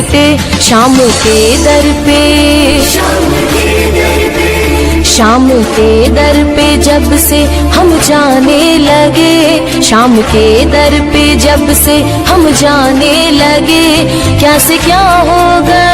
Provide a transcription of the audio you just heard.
छूटे शाम के दर पे। शाम के दर पे जब से हम जाने लगे, शाम के दर पे जब से हम जाने लगे, क्या से क्या हो गया